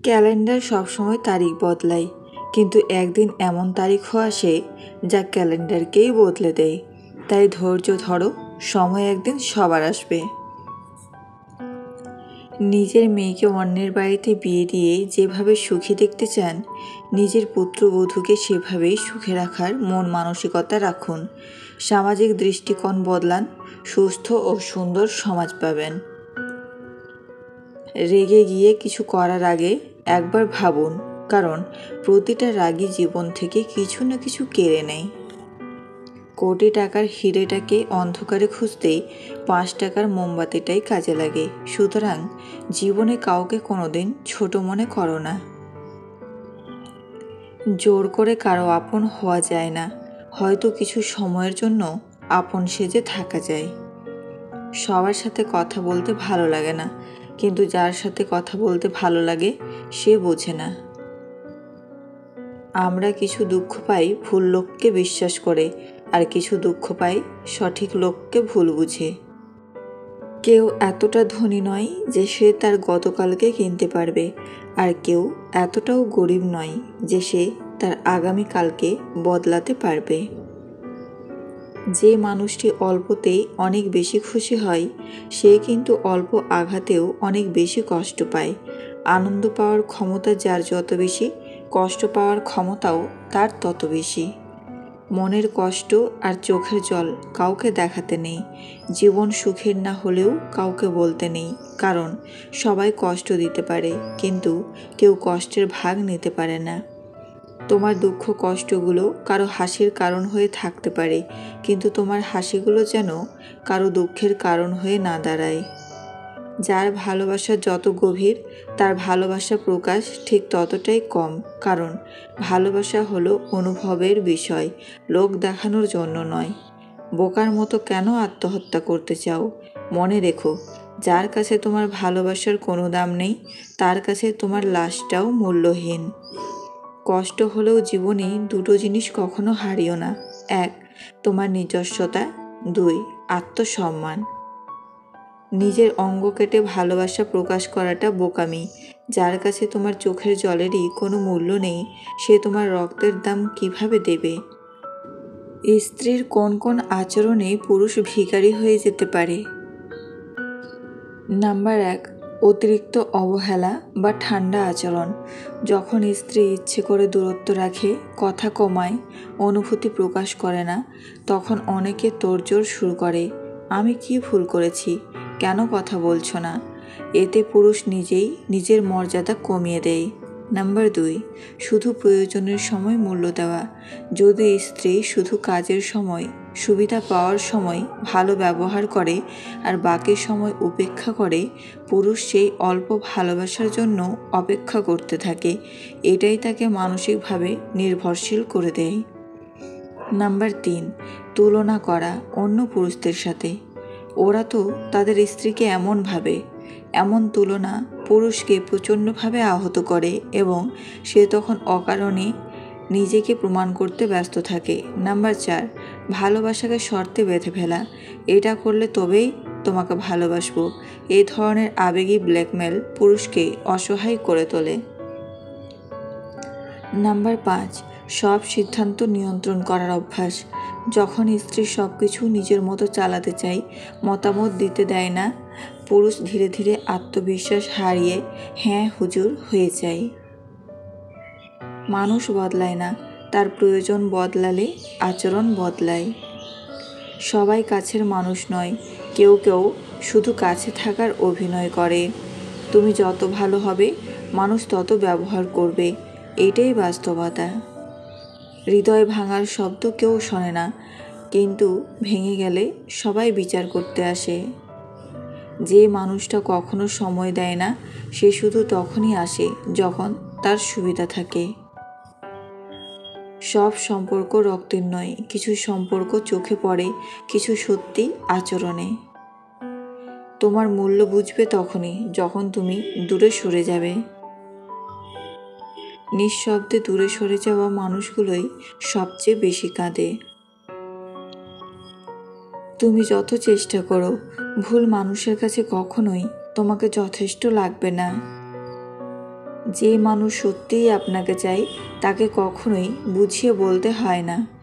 Calendar সবসময় তারিখ বদলায়, কিন্তু একদিন এমন তারিখও আসে যা ক্যালেন্ডারকেই বদলে দেয়। তাই ধৈর্য ধরো, সময় একদিন সবার আসবে। নিজের মেয়েকে অন্যের বাড়িতে বিয়ে দিয়ে যেভাবে সুখী দেখতে চান, নিজের পুত্রবধূকে সেভাবেই সুখে রাখার মন মানসিকতা রাখুন। সামাজিক দৃষ্টিকোণ বদলান, সুস্থ ও সুন্দর সমাজ পাবেন। রেগে গিয়ে কিছু করার আগে একবার ভাবুন, কারণ প্রতিটা রাগী জীবন থেকে কিছু না কিছু কেড়ে নেয়। কোটি টাকার হিরেটাকে অন্ধকারে খুঁজতেই 5 টাকার মোমবাতিটাই কাজে লাগে। সুতরাং জীবনে কাউকে কোনোদিন ছোট মনে করো না। জোর করে কারো আপন হওয়া যায় না, হয়তো কিছু সময়ের জন্য আপন সেজে থাকা যায়। সবার সাথে কথা বলতে ভালো লাগে না, কিন্তু যার সাথে কথা বলতে ভালো লাগে সে বোঝে না। আমরা কিছু দুঃখ পাই ভুল লোককে বিশ্বাস করে, আর কিছু দুঃখ পাই সঠিক লোককে ভুল বুঝে। কেউ এতটা ধনী নয় যে সে তার গতকালকে কিনতে পারবে, আর কেউ এতটাও গরিব নয় যে সে তার আগামীকালকে বদলাতে পারবে। যে মানুষটি অল্পতেই অনেক বেশি খুশি হয়, সে কিন্তু অল্প আঘাতেও অনেক বেশি কষ্ট পায়। আনন্দ পাওয়ার ক্ষমতা যার যত বেশি, কষ্ট পাওয়ার ক্ষমতাও তার তত বেশি। মনের কষ্ট আর চোখের জল কাউকে দেখাতে নেই। জীবন সুখের না হলেও কাউকে বলতে নেই, কারণ সবাই কষ্ট দিতে পারে, কিন্তু কেউ কষ্টের ভাগ নিতে পারে না। তোমার দুঃখ কষ্টগুলো কারো হাসির কারণ হয়ে থাকতে পারে, কিন্তু তোমার হাসিগুলো যেন কারো দুঃখের কারণ হয়ে না দাঁড়ায়। যার ভালোবাসা যত গভীর, তার ভালোবাসা প্রকাশ ঠিক ততটাই কম, কারণ ভালোবাসা হলো অনুভবের বিষয়, লোক দেখানোর জন্য নয়। বোকার মতো কেন আত্মহত্যা করতে চাও? মনে রেখো, যার কাছে তোমার ভালোবাসার কোনো দাম নেই, তার কাছে তোমার লাশটাও মূল্যহীন। কষ্ট হলেও জীবনে দুটো জিনিস কখনো হারিও না। 1, তোমার নিজস্বতা। 2, আত্মসম্মান। নিজের অঙ্গ কেটে ভালোবাসা প্রকাশ করাটা বোকামি। যার কাছে তোমার চোখের জলেরই কোনো মূল্য নেই, সে তোমার রক্তের দাম কিভাবে দেবে? স্ত্রীর কোন কোন আচরণে পুরুষ ভিখারি হয়ে যেতে পারে? নাম্বার 1, অতিরিক্ত অবহেলা বা ঠান্ডা আচরণ। যখন স্ত্রী ইচ্ছে করে দূরত্ব রাখে, কথা কমায়, অনুভূতি প্রকাশ করে না, তখন অনেকে তোড়জোড় শুরু করে, আমি কি ভুল করেছি, কেন কথা বলছো না? এতে পুরুষ নিজেই নিজের মর্যাদা কমিয়ে দেয়। নাম্বার 2, শুধু প্রয়োজনের সময় মূল্য দেওয়া। যদি স্ত্রী শুধু কাজের সময়, সুবিধা পাওয়ার সময় ভালো ব্যবহার করে আর বাকি সময় উপেক্ষা করে, পুরুষ সেই অল্প ভালোবাসার জন্য অপেক্ষা করতে থাকে। এটাই তাকে মানসিকভাবে নির্ভরশীল করে দেয়। নাম্বার 3, তুলনা করা অন্য পুরুষদের সাথে। ওরা তো তাদের স্ত্রীকে এমন ভাবে। এমন তুলনা পুরুষকে প্রচণ্ডভাবে আহত করে এবং সে তখন অকারণে নিজেকে প্রমাণ করতে ব্যস্ত থাকে। নাম্বার 4, ভালোবাসাকে শর্তে বেঁধে ফেলা। এটা করলে তবেই তোমাকে ভালোবাসবো। এই ধরনের আবেগী ব্ল্যাকমেল পুরুষকে অসহায় করে তোলে। নাম্বার 5, সব সিদ্ধান্ত নিয়ন্ত্রণ করার অভ্যাস। যখন স্ত্রী সব কিছু নিজের মতো চালাতে চায়, মতামত দিতে দেয় না, পুরুষ ধীরে ধীরে আত্মবিশ্বাস হারিয়ে হ্যাঁ হুজুর হয়ে যায়। মানুষ বদলায় না, তার প্রয়োজন বদলালে আচরণ বদলায়। সবাই কাছের মানুষ নয়, কেউ কেউ শুধু কাছে থাকার অভিনয় করে। তুমি যত ভালো হবে, মানুষ তত ব্যবহার করবে, এটাই বাস্তবতা। হৃদয় ভাঙার শব্দ কেউ শোনে না, কিন্তু ভেঙে গেলে সবাই বিচার করতে আসে। যে মানুষটা কখনো সময় দেয় না, সে শুধু তখনই আসে যখন তার সুবিধা থাকে। সব সম্পর্ক রক্তের নয়, কিছু সম্পর্ক চোখে পড়ে, কিছু সত্যি আচরণে। তোমার মূল্য বুঝবে তখনই যখন তুমি দূরে সরে যাবে। নিঃশব্দে দূরে সরে যাওয়া মানুষগুলোই সবচেয়ে বেশি কাঁদে। তুমি যত চেষ্টা করো, ভুল মানুষের কাছে কখনোই তোমাকে যথেষ্ট লাগবে না। যে মানুষ সত্যিই আপনাকে চায় তাকে কখনোই বুঝিয়ে বলতে হয় না।